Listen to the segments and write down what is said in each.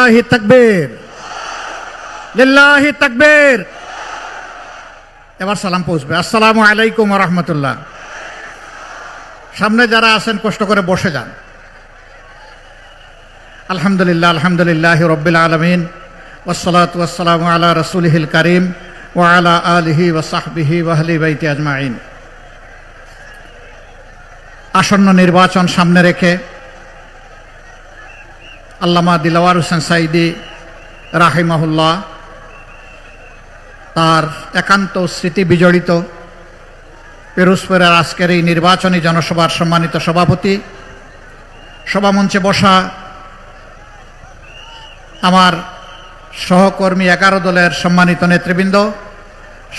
লিল্লাহি তাকবীর, লিল্লাহি তাকবীর। এবার সালাম পৌঁছবে। আসসালামু আলাইকুম ওয়া রাহমাতুল্লাহ। সামনে যারা আছেন কষ্ট করে বসে যান। আলহামদুলিল্লাহ, আলহামদুলিল্লাহি রাব্বিল আলামিন, ওয়াসসালাতু ওয়াসসালামু আলা রাসূলিহিল কারীম ওয়া আলা আলিহি ওয়া সাহবিহি ওয়া আহলি বাইতি আজমাইন। আসন্ন নির্বাচন সামনে রেখে আল্লামা দিলওয়ার হোসেন সাঈদী রাহিমাহুল্লাহ তার একান্ত স্মৃতি বিজড়িত পিরোজপুরের আজকের এই নির্বাচনী জনসভার সম্মানিত সভাপতি, সভামঞ্চে বসা আমার সহকর্মী 11 দলের সম্মানিত নেতৃবৃন্দ,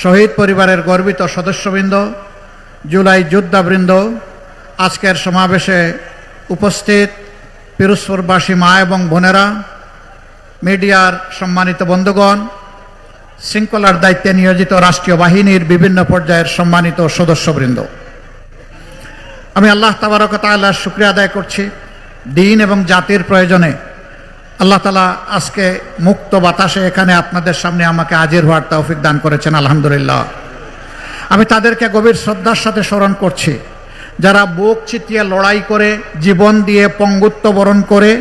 শহীদ পরিবারের গর্বিত সদস্যবৃন্দ, জুলাই যোদ্ধাবৃন্দ, আজকের সমাবেশে উপস্থিত পিরোজপুরবাসী মা এবং বোনেরা, মিডিয়ার সম্মানিত বন্ধুগণ, শৃঙ্খলার দায়িত্বে নিয়োজিত রাষ্ট্রীয় বাহিনীর বিভিন্ন পর্যায়ের সম্মানিত সদস্যবৃন্দ, আমি আল্লাহ তাবারক ওয়া তাআলার শুকরিয়া আদায় করছি। দিন এবং জাতির প্রয়োজনে আল্লাহ তাআলা আজকে মুক্ত বাতাসে এখানে আপনাদের সামনে আমাকে হাজির হওয়ার তৌফিক দান করেছেন, আলহামদুলিল্লাহ। আমি তাদেরকে গভীর শ্রদ্ধার সাথে স্মরণ করছি যারা বুক চিতিয়ে লড়াই করে, জীবন দিয়ে পঙ্গুত্ব বরণ করে,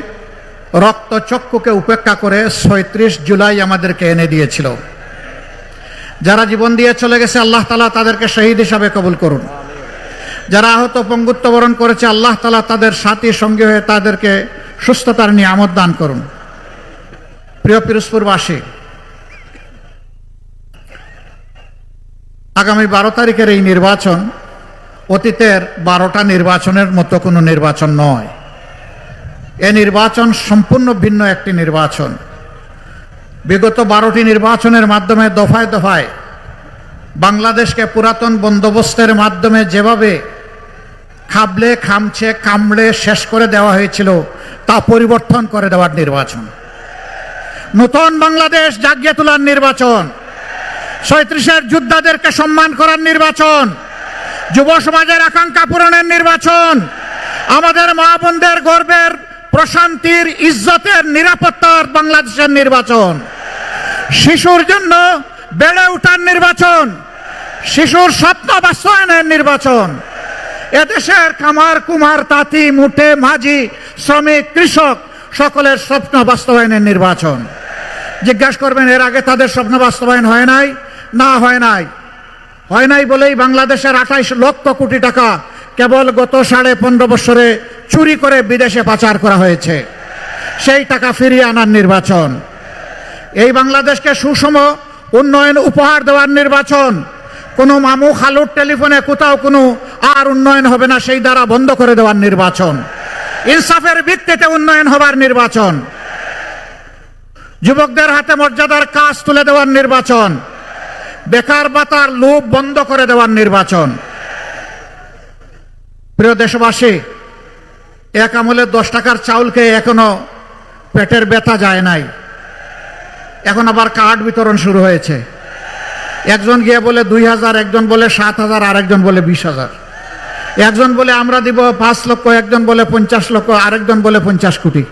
রক্তচক্ষুকে উপেক্ষা করে ৩৬ জুলাই আমাদেরকে এনে দিয়েছিল। যারা জীবন দিয়ে চলে গেছে আল্লাহ তাআলা তাদেরকে শহীদ হিসাবে কবুল করুন। যারা আহত পঙ্গুত্ব বরণ করেছে আল্লাহ তাআলা তাদের সাথী সঙ্গী হয়ে তাদেরকে সুস্থতার নিয়ামত দান করুন। প্রিয় পিরোজপুরবাসী, আগামী 12 তারিখের এই নির্বাচন অতীতের 12টা নির্বাচনের মতো কোনো নির্বাচন নয়। এ নির্বাচন সম্পূর্ণ ভিন্ন একটি নির্বাচন। বিগত 12টি নির্বাচনের মাধ্যমে দফায় দফায় বাংলাদেশকে পুরাতন বন্দোবস্তের মাধ্যমে যেভাবে খাবলে খামছে কামড়ে শেষ করে দেওয়া হয়েছিল তা পরিবর্তন করে দেওয়ার নির্বাচন, নতুন বাংলাদেশ জাগিয়ে তোলার নির্বাচন, ৩৭-এর যোদ্ধাদেরকে সম্মান করার নির্বাচন, যুব সমাজের আকাঙ্ক্ষা পূরণের নির্বাচন, আমাদের মা বোনদের গর্বের প্রশান্তির ইজ্জতের নিরাপত্তার বাংলাদেশের নির্বাচন, শিশুর জন্য বেড়ে ওঠার নির্বাচন, শিশুর স্বপ্ন বাস্তবায়নের নির্বাচন, এদেশের কামার কুমার তাঁতি মুঠে মাঝি শ্রমিক কৃষক সকলের স্বপ্ন বাস্তবায়নের নির্বাচন। জিজ্ঞাসা করবেন এর আগে তাদের স্বপ্ন বাস্তবায়ন হয় নাই? না, হয় নাই। হয় নাই বলেই বাংলাদেশের 28 লক্ষ কোটি টাকা কেবল গত 15.5 বছরে চুরি করে বিদেশে পাচার করা হয়েছে। সেই টাকা ফিরিয়ে আনার নির্বাচন, এই বাংলাদেশকে সুষম উন্নয়ন উপহার দেওয়ার নির্বাচন, কোনো মামু খালুর টেলিফোনে কোথাও কোনো আর উন্নয়ন হবে না সেই দ্বারা বন্ধ করে দেওয়ার নির্বাচন, ইনসাফের ভিত্তিতে উন্নয়ন হবার নির্বাচন, যুবকদের হাতে মর্যাদার কাজ তুলে দেওয়ার নির্বাচন, বেকার ভাতার লোভ বন্ধ করে দেওয়ার নির্বাচন। প্রিয় দেশবাসী, এক আমলে 10 টাকার চাউলকে এখনো পেটের ব্যথা যায় নাই, এখন আবার কার্ড বিতরণ শুরু হয়েছে। একজন গিয়ে বলে 2000, একজন বলে 7000, আরেকজন বলে 20,000, একজন বলে আমরা দিব 5 লক্ষ, একজন বলে 50 লক্ষ, আরেকজন বলে 50 কোটি।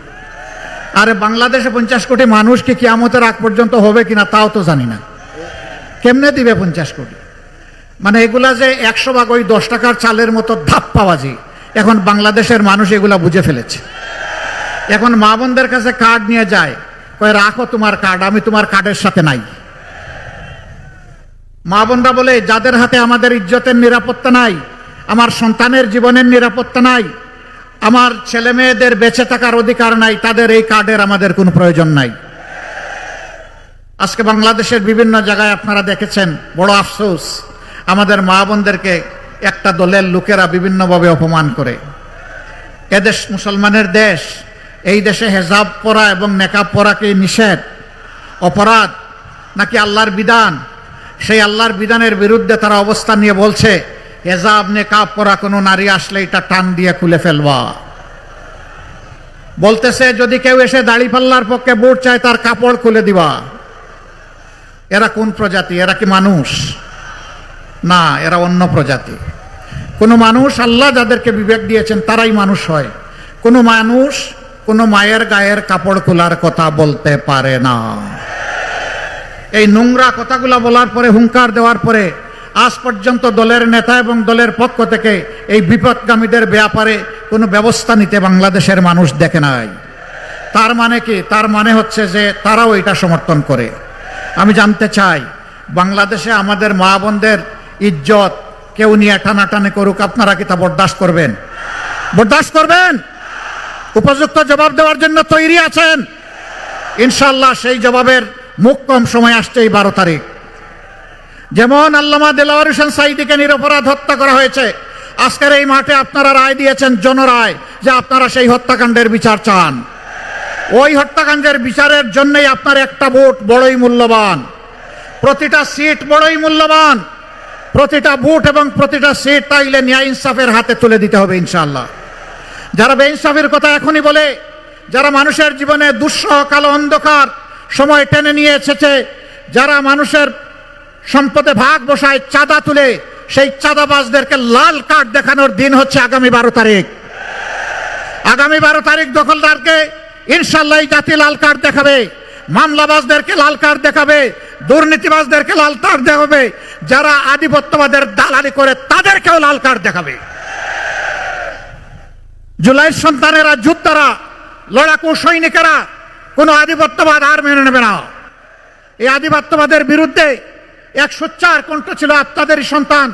আরে বাংলাদেশে 50 কোটি মানুষ কি কিয়ামতের আগ পর্যন্ত হবে কিনা তাও তো জানি না, কেমনে দিবে 50 কোটি? মানে এগুলা যে 100 ভাগ ওই 10 টাকার চালের মতো ধাপ্পাবাজি, এখন বাংলাদেশের মানুষ এগুলা বুঝে ফেলেছে। এখন মা বোনদের কাছে কার্ড নিয়ে যায়, কয় রাখো তোমার কার্ড, আমি তোমার কার্ডের সাথে নাই। মা বোনরা বলে যাদের হাতে আমাদের ইজ্জতের নিরাপত্তা নাই, আমার সন্তানের জীবনের নিরাপত্তা নাই, আমার ছেলে মেয়েদের বেঁচে থাকার অধিকার নাই, তাদের এই কার্ডের আমাদের কোনো প্রয়োজন নাই। আজকে বাংলাদেশের বিভিন্ন জায়গায় আপনারা দেখেছেন, বড় আফসোস, আমাদের মা বোনদেরকে একটা দলের লোকেরা বিভিন্নভাবে অপমান করে। এদেশ মুসলমানের দেশ, এই দেশে হেজাব পরা এবং নেকাব পরাকে নিষেধ, অপরাধ নাকি আল্লাহর বিধান? সেই আল্লাহর বিধানের বিরুদ্ধে তারা অবস্থান নিয়ে বলছে হেজাব নেকাব পরা কোনো নারী আসলে এটা টান দিয়ে খুলে ফেলবা। বলতেছে যদি কেউ এসে দাড়িপাল্লার পক্ষে ভোট চায় তার কাপড় খুলে দিবা। এরা কোন প্রজাতি? এরা কি মানুষ? না, এরা অন্য প্রজাতি। কোন মানুষ, আল্লাহ যাদেরকে বিবেক দিয়েছেন তারাই মানুষ হয়। কোন মানুষ কোনো মায়ের গায়ের কাপড় খোলার কথা বলতে পারে না। এই নোংরা কথাগুলো বলার পরে, হুঙ্কার দেওয়ার পরে আজ পর্যন্ত দলের নেতা এবং দলের পক্ষ থেকে এই বিপদগামীদের ব্যাপারে কোনো ব্যবস্থা নিতে বাংলাদেশের মানুষ দেখে নাই। তার মানে কি? তার মানে হচ্ছে যে তারাও এটা সমর্থন করে। আমি জানতে চাই, বাংলাদেশে আমাদের মা বোনদের ইজ্জত কেউ নিয়ে টানাটানি করুক, আপনারা কি তা বরদাস্ত করবেন? বরদাস্ত করবেন? উপযুক্ত জবাব দেওয়ার জন্য তৈরি আছেন? ইনশাআল্লাহ সেই জবাবের মুখ কম সময় আসছে এই 12 তারিখ। যেমন আল্লামা দেলাওয়ার হোসেন সাঈদীকে নিরপরাধ হত্যা করা হয়েছে, আজকের এই মাঠে আপনারা রায় দিয়েছেন, জনরায়, যে আপনারা সেই হত্যাকাণ্ডের বিচার চান। ওই হত্যাকাণ্ডের বিচারের জন্যই আপনার একটা ভোট বড়ই মূল্যবান, প্রতিটা সিট বড়ই মূল্যবান, প্রতিটা ভোট এবং প্রতিটা সিট তাইলে ন্যায় ইনসাফের হাতে তুলে দিতে হবে ইনশাআল্লাহ। যারা বেইনসাফের কথা এখনই বলে, যারা মানুষের জীবনে দুঃসহ কালো অন্ধকার সময় টেনে নিয়ে এসেছে, যারা মানুষের সম্পদে ভাগ বসায়, চাঁদা তুলে, সেই চাঁদাবাজদেরকে লাল কার্ড দেখানোর দিন হচ্ছে আগামী 12 তারিখ। আগামী 12 তারিখ দখলদারকে ইনশাআল্লাহ এই জাতি লাল কার্ড দেখাবে, মামলাবাজদেরকে লাল কার্ড দেখাবে, দুর্নীতিবাজদেরকে লাল কার্ড দেখাবে, যারা আধিপত্যবাদের দালালি করে তাদেরকেও লাল কার্ড দেখাবে। জুলাইয়ের সন্তানেরা, যোদ্ধারা, লড়াকু সৈনিকেরা কোন আধিপত্যবাদ আর মেনে নেবে না। এই আধিপত্যবাদের বিরুদ্ধে এক সোচ্চার কণ্ঠ ছিল আপনাদেরই সন্তান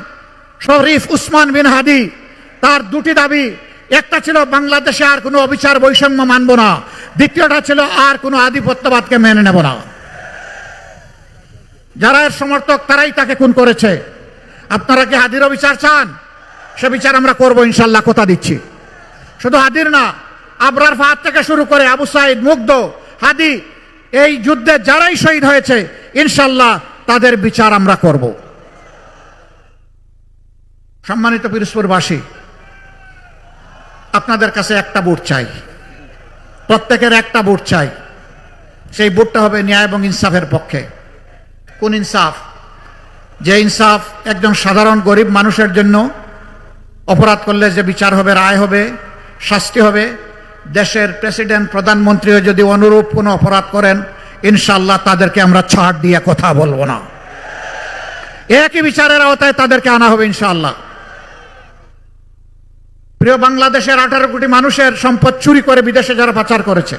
শরীফ উসমান বিন হাদি। তার দুটি দাবি, একটা ছিল বাংলাদেশে আর কোনো অবিচার বৈষম্য মানব না, দ্বিতীয়টা ছিল আর কোনো আধিপত্যবাদকে মেনে নেব না। যারা এর সমর্থক তারাই তাকে খুন করেছে। আপনারা কি হাদির বিচার চান? সে বিচার আমরা করবো ইনশাআল্লাহ, কথা দিচ্ছি। শুধু হাদির না, আবরার ফাহাদ থেকে শুরু করে আবু সাইদ, মুগ্ধ, হাদি, এই যুদ্ধে যারাই শহীদ হয়েছে ইনশাআল্লাহ তাদের বিচার আমরা করব। সম্মানিত পিরোজপুরবাসী, আপনাদের কাছে একটা ভোট চাই, প্রত্যেকের একটা ভোট চাই। সেই ভোটটা হবে ন্যায় এবং ইনসাফের পক্ষে। কোন ইনসাফ? যে ইনসাফ একজন সাধারণ গরিব মানুষের জন্য অপরাধ করলে যে বিচার হবে, রায় হবে, শাস্তি হবে। দেশের প্রেসিডেন্ট, প্রধানমন্ত্রীও যদি অনুরূপ কোনো অপরাধ করেন ইনশাআল্লাহ তাদেরকে আমরা ছাড় দিয়ে কথা বলবো না, একই বিচারের আওতায় তাদেরকে আনা হবে ইনশাআল্লাহ। প্রিয় বাংলাদেশের 18 কোটি মানুষের সম্পদ চুরি করে বিদেশে যারা পাচার করেছে,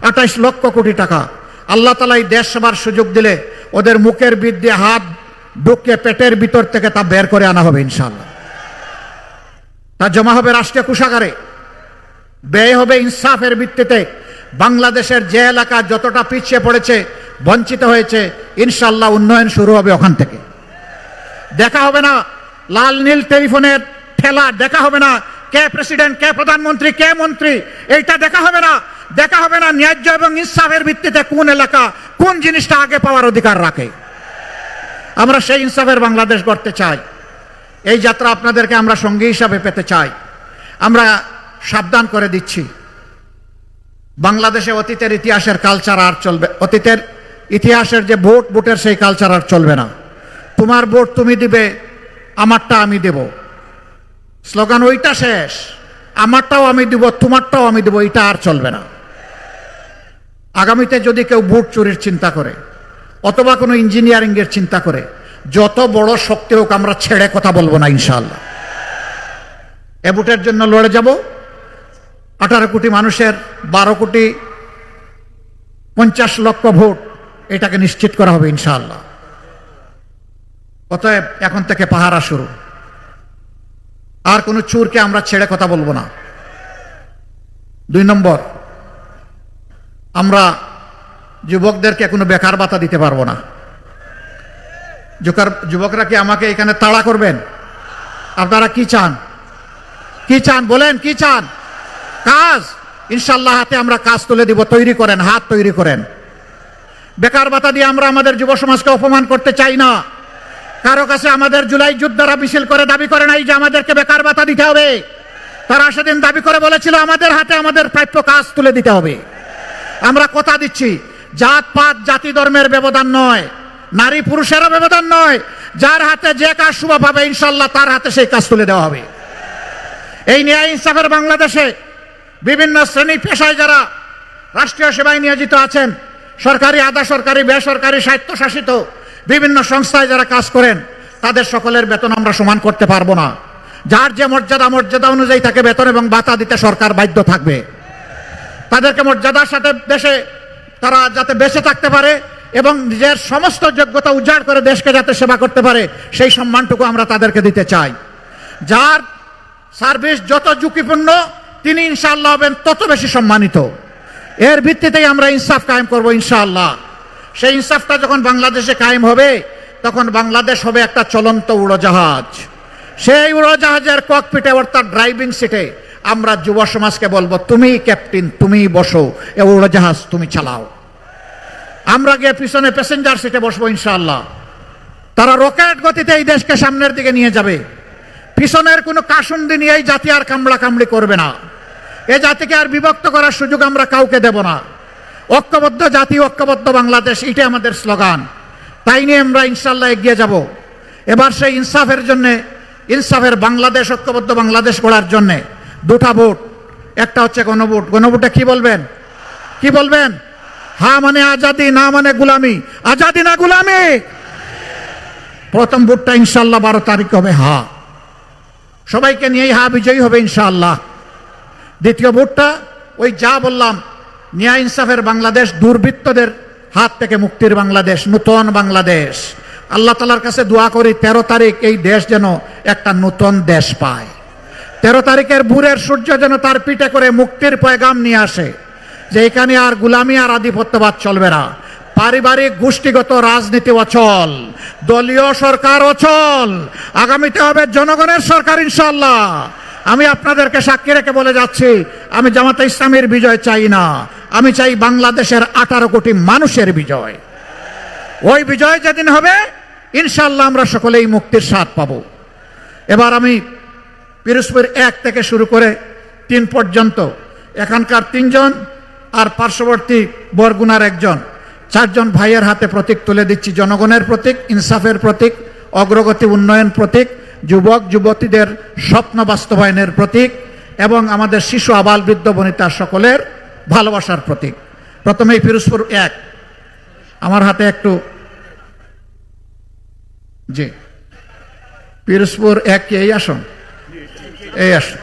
28 লক্ষ কোটি টাকা, আল্লাহ তাআলা এই দেশ সেবার সুযোগ দিলে ওদের মুখের বিদ্যে হাত ঢুকে পেটের ভিতর থেকে তা বের করে আনা হবে ইনশাআল্লাহ। তা জমা হবে রাষ্ট্রীয় কোষাগারে, ব্যয় হবে ইনসাফের ভিত্তিতে। বাংলাদেশের যে এলাকা যতটা পিছিয়ে পড়েছে, বঞ্চিত হয়েছে, ইনশাআল্লাহ উন্নয়ন শুরু হবে ওখান থেকে। দেখা হবে না লাল নীল টেলিফোনের ঠেলা, দেখা হবে না কে প্রেসিডেন্ট, কে প্রধানমন্ত্রী, কে মন্ত্রী, এইটা দেখা হবে না। দেখা হবে না ন্যায্য এবং ইনসাফের ভিত্তিতে কোন এলাকা কোন জিনিসটা আগে পাওয়ার অধিকার রাখে। আমরা সেই ইনসাফের বাংলাদেশ গড়তে চাই। এই যাত্রা আপনাদেরকে আমরা সঙ্গী হিসাবে পেতে চাই। আমরা সাবধান করে দিচ্ছি, বাংলাদেশে অতীতের ইতিহাসের কালচার আর চলবে, অতীতের ইতিহাসের যে ভোট, ভোটের সেই কালচার আর চলবে না। তোমার ভোট তুমি দিবে, আমারটা আমি দেব, স্লোগান ওইটা শেষ। আমারটাও আমি দিব, তোমারটাও আমি দেব, এটা আর চলবে না। আগামীতে যদি কেউ ভোট চুরির চিন্তা করে অথবা কোনো ইঞ্জিনিয়ারিং এর চিন্তা করে, যত বড় শক্তি হোক আমরা ছেড়ে কথা বলবো না ইনশাআল্লাহ। এ ভোটের জন্য লড়ে যাব। 18 কোটি মানুষের 12 কোটি 50 লক্ষ ভোট, এটাকে নিশ্চিত করা হবে ইনশাআল্লাহ। অতএব এখন থেকে পাহারা শুরু। আর কোনো চোরকে আমরা ছেড়ে কথা বলবো না। 2 নম্বর, আমরা যুবকদেরকে কোনো বেকার ভাতা দিতে পারবো না। যুবকরা কি আমাকে এখানে তাড়া করবেন? আপনারা কি চান? কি চান বলেন? কি চান? কাজ। ইনশাআল্লাহ হাতে আমরা কাজ তুলে দিব। তৈরি করেন, হাত তৈরি করেন। বেকার ভাতা দিয়ে আমরা আমাদের যুব সমাজকে অপমান করতে চাই না। কারো কাছে আমাদের জুলাই যোদ্ধারা মিছিল করে দাবি করে নাই যে আমাদেরকে বেকার ভাতা দিতে হবে। তারা সেদিন দাবি করে বলেছিল আমাদের হাতে আমাদের প্রাপ্য কাজ তুলে দিতে হবে। আমরা কথা দিচ্ছি, জাত পাত জাতি ধর্মের ব্যবধান নয়, নারী পুরুষেরও ব্যবধান নয়, যার হাতে যে কাজ শুভ পাবে ইনশাআল্লাহ তার হাতে সেই কাজ তুলে দেওয়া হবে। এই ন্যায় ইনসাফের বাংলাদেশে বিভিন্ন শ্রেণী পেশায় যারা রাষ্ট্রীয় সেবায় নিয়োজিত আছেন, সরকারি, আধা সরকারি, বেসরকারি, স্বায়ত্তশাসিত বিভিন্ন সংস্থায় যারা কাজ করেন, তাদের সকলের বেতন আমরা সমান করতে পারবো না। যার যে মর্যাদা অনুযায়ী তাকে বেতন এবং ভাতা দিতে সরকার বাধ্য থাকবে। তাদেরকে মর্যাদার সাথে দেশে তারা যাতে বেঁচে থাকতে পারে এবং নিজের সমস্ত যোগ্যতা উজাড় করে দেশকে যাতে সেবা করতে পারে, সেই সম্মানটুকু আমরা তাদেরকে দিতে চাই। যার সার্ভিস যত ঝুঁকিপূর্ণ, তিনি ইনশাআল্লাহ হবেন তত বেশি সম্মানিত। এর ভিত্তিতেই আমরা ইনসাফ কায়েম করব ইনশাআল্লাহ। সেই ইনসাফটা যখন বাংলাদেশে কায়েম হবে, তখন বাংলাদেশ হবে একটা চলন্ত উড়োজাহাজ। সেই উড়োজাহাজের ককপিটে অর্থাৎ ড্রাইভিং সিটে আমরা যুব সমাজকে বলবো, তুমি ক্যাপ্টেন, তুমি বসো, এ উড়োজাহাজ তুমি চালাও। আমরা গিয়ে পিছনে প্যাসেঞ্জার সিটে বসবো ইনশাআল্লাহ। তারা রকেট গতিতে এই দেশকে সামনের দিকে নিয়ে যাবে। পিছনের কোনো কাসুন্দি নিয়ে এই জাতি আর কামড়া কামড়ি করবে না। এ জাতিকে আর বিভক্ত করার সুযোগ আমরা কাউকে দেব না। ঐক্যবদ্ধ জাতি, ঐক্যবদ্ধ বাংলাদেশ, এটাই আমাদের স্লোগান। তাই নিয়ে আমরা ইনশাআল্লাহ এগিয়ে যাব। এবার সেই ইনসাফের জন্যে, ইনসাফের বাংলাদেশ, ঐক্যবদ্ধ বাংলাদেশ গড়ার জন্যে দুটা ভোট। একটা হচ্ছে গণভোট। গণভোটে কি বলবেন? কি বলবেন? হ্যাঁ মানে আজাদি, না মানে গুলামি। আজাদি না গুলামি। প্রথম ভোটটা ইনশাআল্লাহ 12 তারিখ হবে হ্যাঁ। সবাইকে নিয়েই হ্যাঁ বিজয়ী হবে ইনশাআল্লাহ। দ্বিতীয় ভোটটা ওই যা বললাম, ন্যায় ইনসাফের বাংলাদেশ, দুর্বৃত্তদের হাত থেকে মুক্তির বাংলাদেশ, নতুন বাংলাদেশ। আল্লাহ তাআলার কাছে দোয়া করি 13 তারিখ এই দেশ যেন একটা নতুন দেশ পায়। 13 তারিখের ভোরের সূর্য যেন তার পিঠে করে মুক্তির পয়গাম নিয়ে আসে, যে এখানে আর গুলামি আর আধিপত্যবাদ চলবে না। পারিবারিক গোষ্ঠীগত রাজনীতি অচল, দলীয় সরকার অচল। আগামীতে হবে জনগণের সরকার ইনশাআল্লাহ। আমি আপনাদেরকে সাক্ষী রেখে বলে যাচ্ছি, আমি জামাতে ইসলামের বিজয় চাই না, আমি চাই বাংলাদেশের 18 কোটি মানুষের বিজয়। ওই বিজয় যেদিন হবে ইনশাআল্লাহ আমরা সকলেই মুক্তির স্বাদ পাবো। এবার আমি পিরোজপুর 1 থেকে শুরু করে 3 পর্যন্ত এখানকার 3 জন আর পার্শ্ববর্তী বরগুনার 1 জন, 4 জন ভাইয়ের হাতে প্রতীক তুলে দিচ্ছি। জনগণের প্রতীক, ইনসাফের প্রতীক, অগ্রগতি উন্নয়ন প্রতীক, যুবক যুবতীদের স্বপ্ন বাস্তবায়নের প্রতীক এবং আমাদের শিশু আবাল বৃদ্ধ বনিতা সকলের ভালোবাসার প্রতীক। প্রথমেই পিরোজপুর 1, আমার হাতে একটু, জি পিরোজপুর 1 কি এই আসন? এই আসন।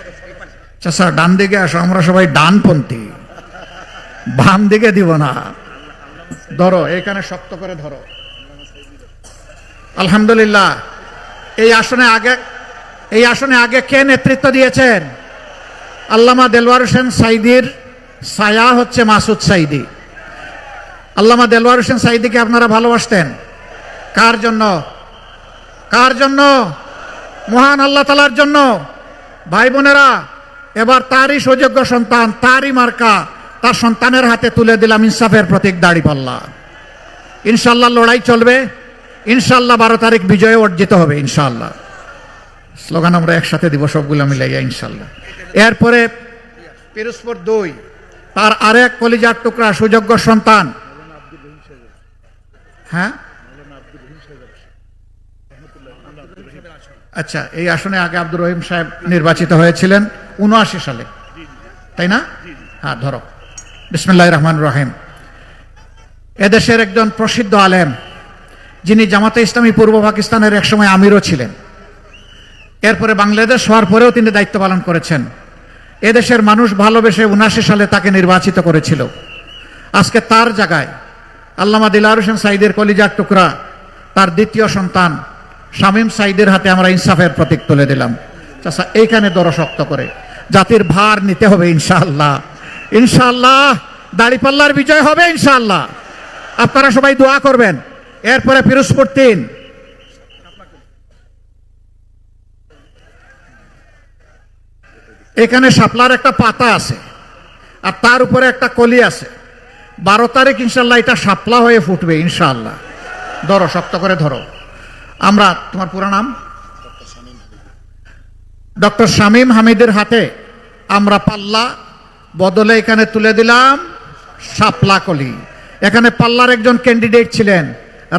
আচ্ছা ডান দিকে আসো, আমরা সবাই ডানপন্থী, বাম দিকে দিব না। ধরো এখানে শক্ত করে ধরো। আলহামদুলিল্লাহ। এই আসনে আগে কে নেতৃত্ব দিয়েছেন? আল্লামা দেলওয়ার হোসেন সাইদির ছায়া হচ্ছে মাসুদ সাইদি। আল্লামা দেলওয়ার হোসেন সাইদিকে আপনারা ভালোবাসতেন কার জন্য? কার জন্য? মহান আল্লাহ তাআলার জন্য। ভাই বোনেরা, এবার তারই সুযোগ্য সন্তান, তারই মার্কা, তার সন্তানের হাতে তুলে দিলাম ইনসাফের প্রতীক দাড়িপাল্লা। ইনশাআল্লাহ লড়াই চলবে, ইনশাআল্লাহ 12 তারিখ বিজয় অর্জিত হবে ইনশাআল্লাহ। স্লোগান আমরা একসাথে দিব সবগুলো মিলাইয়া ইনশাআল্লাহ। এরপরে পিরোজপুর 2, তার আরেক কলিজার টুকরা সুযোগ্য সন্তান, হ্যাঁ আচ্ছা, এই আসনে আগে আব্দুর রহিম সাহেব নির্বাচিত হয়েছিলেন 79 সালে, তাই না? হ্যাঁ ধরো। বিসমিল্লাহির রহমানির রহিম। এদেশের একজন প্রসিদ্ধ আলেম, যিনি জামাতে ইসলামী পূর্ব পাকিস্তানের একসময় আমিরও ছিলেন, এরপরে বাংলাদেশ হওয়ার পরেও তিনি দায়িত্ব পালন করেছেন। এদেশের মানুষ ভালোবেসে 79 সালে তাকে নির্বাচিত করেছিল। আজকে তার জায়গায় আল্লামা দিলওয়ার হোসেন সাইদের কলিজার টুকরা, তার দ্বিতীয় সন্তান শামীম সাইদের হাতে আমরা ইনসাফের প্রতীক তুলে দিলাম। চাচা এইখানে দর শক্ত করে, জাতির ভার নিতে হবে ইনশাআল্লাহ। ইনশাআল্লাহ দাড়িপাল্লার বিজয় হবে ইনশাআল্লাহ। আপনারা সবাই দোয়া করবেন। এরপরে পিরোজপুর 3, এখানে শাপলার একটা পাতা আছে আর তার উপরে একটা কলি আছে। 12 তারিখ ইনশাআল্লাহ এটা শাপলা হয়ে ফুটবে ইনশাআল্লাহ। ধরো শক্ত করে ধরো। আমরা, তোমার পুরো নাম? ডক্টর শামীম হামিদের হাতে আমরা পাল্লা বদলে এখানে তুলে দিলাম শাপলা কলি। এখানে পাল্লার একজন ক্যান্ডিডেট ছিলেন,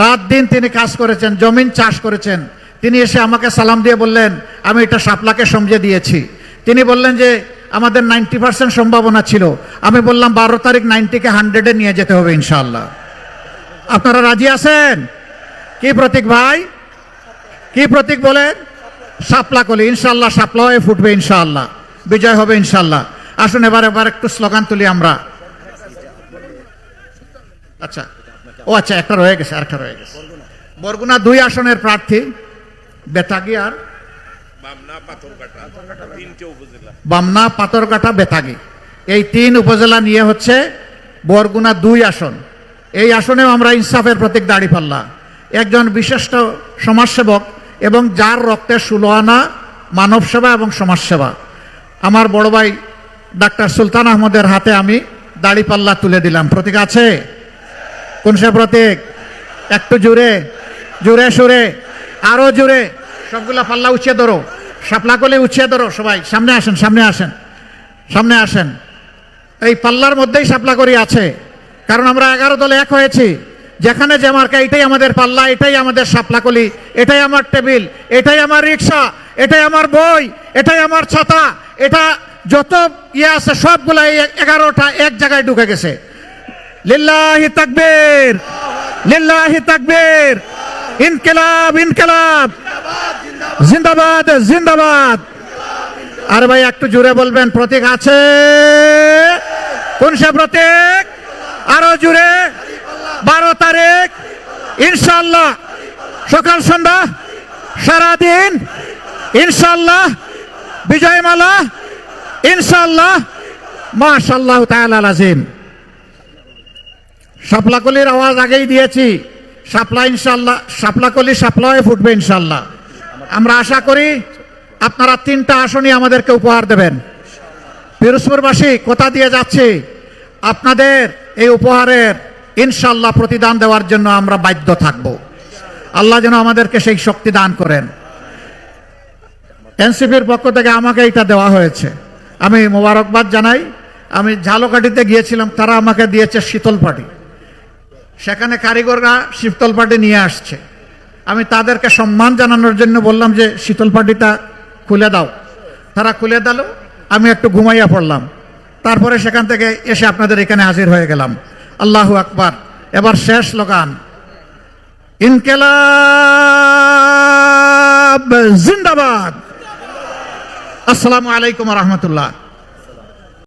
রাত দিন তিনি কাজ করেছেন, জমিন চাষ করেছেন। তিনি এসে আমাকে সালাম দিয়ে বললেন, আমি এটা শাপলাকে সমঝে দিয়েছি। তিনি বললেন যে আমাদের 90% সম্ভাবনা ছিল। আমি বললাম 12 তারিখ 90-কে 100-এ নিয়ে যেতে হবে ইনশাআল্লাহ। আপনারা রাজি আছেন? কি প্রতীক ভাই, কি প্রতীক বলেন? শাপলা কলি। ইনশাআল্লাহ শাপলা হয়ে ফুটবে, ইনশাআল্লাহ বিজয় হবে ইনশাআল্লাহ। আসুন এবার একটু স্লোগান তুলি আমরা। আচ্ছা, ও আচ্ছা, একটা রয়ে গেছে, আরেকটা রয়ে গেছে। বরগুনা 2 আসনের প্রার্থী বেতাগী আর বামনা, পাথরঘাটা, বেতাগী, এই 3 উপজেলা নিয়ে হচ্ছে বরগুনা 2 আসন। এই আসনেও আমরা ইনসাফের প্রতীক দাঁড়িপাল্লা, একজন বিশিষ্ট সমাজসেবক এবং যার রক্তে 16 আনা মানব সেবা এবং সমাজসেবা, আমার বড় ভাই ডাক্তার সুলতান আহমদের হাতে আমি দাঁড়িপাল্লা তুলে দিলাম। প্রতীক আছে? কোন সে প্রতীক? একটু জোরে, জোরে সুরে, আরো জোরে, সবগুলা পাল্লা উঁচিয়ে ধরো, শাপলা কলি উঁচিয়ে ধরো। সবাই সামনে আসেন, সামনে আসেন, সামনে আসেন। এই পাল্লার মধ্যেই শাপলা করি আছে, কারণ আমরা 11 দলে এক হয়েছি। যেখানে যে মার্কা, এটাই আমাদের পাল্লা, এটাই আমাদের শাপলাকলি, এটাই আমার টেবিল, এটাই আমার রিক্সা, এটাই আমার বই, এটাই আমার ছাতা, এটা যত ইয়ে আছে সবগুলা 11টা এক জায়গায় ঢুকে গেছে। লিল্লাহি তাকবীর, লিল্লাহি তাকবীর, ইনকিলাব, ইনকিলাব, জিন্দাবাদ, জিন্দাবাদ। আর ভাই একটু জোরে বলবেন, প্রতীক আছে? কোন সে প্রতীক? আরো জোরে। 12 তারিখ ইনশাআল্লাহ, সকাল সন্ধ্যা সারাদিন ইনশাআল্লাহ, বিজয়মালা ইনশাআল্লাহ, মাশাআল্লাহ তাআলা আযীম। শাপলাকলির আওয়াজ আগেই দিয়েছি, শাপলা ইনশাআল্লাহ, শাপলাকলি শাপলা হয়ে ফুটবে ইনশাআল্লাহ। আমরা আশা করি আপনারা 3টা আসনই আমাদেরকে উপহার দেবেন। পিরোজপুরবাসী কথা দিয়ে যাচ্ছি, আপনাদের এই উপহারের ইনশাআল্লাহ প্রতিদান দেওয়ার জন্য আমরা বাধ্য থাকব। আল্লাহ যেন আমাদেরকে সেই শক্তি দান করেন। এনসিপির পক্ষ থেকে আমাকে এটা দেওয়া হয়েছে, আমি মোবারকবাদ জানাই। আমি ঝালকাঠিতে গিয়েছিলাম, তারা আমাকে দিয়েছে শীতল পাটি, সেখানে কারিগররা শীতল পাটি নিয়ে আসছে। আমি তাদেরকে সম্মান জানানোর জন্য বললাম যে শীতল পাটিটা খুলে দাও, তারা খুলে দিল। আমি একটু ঘুমাইয়া পড়লাম, তারপরে সেখান থেকে এসে আপনাদের এখানে হাজির হয়ে গেলাম। আল্লাহু আকবার। এবার শেষ স্লোগান, ইনকিলাব জিন্দাবাদ। আসসালামু আলাইকুম ওয়া রাহমাতুল্লাহ।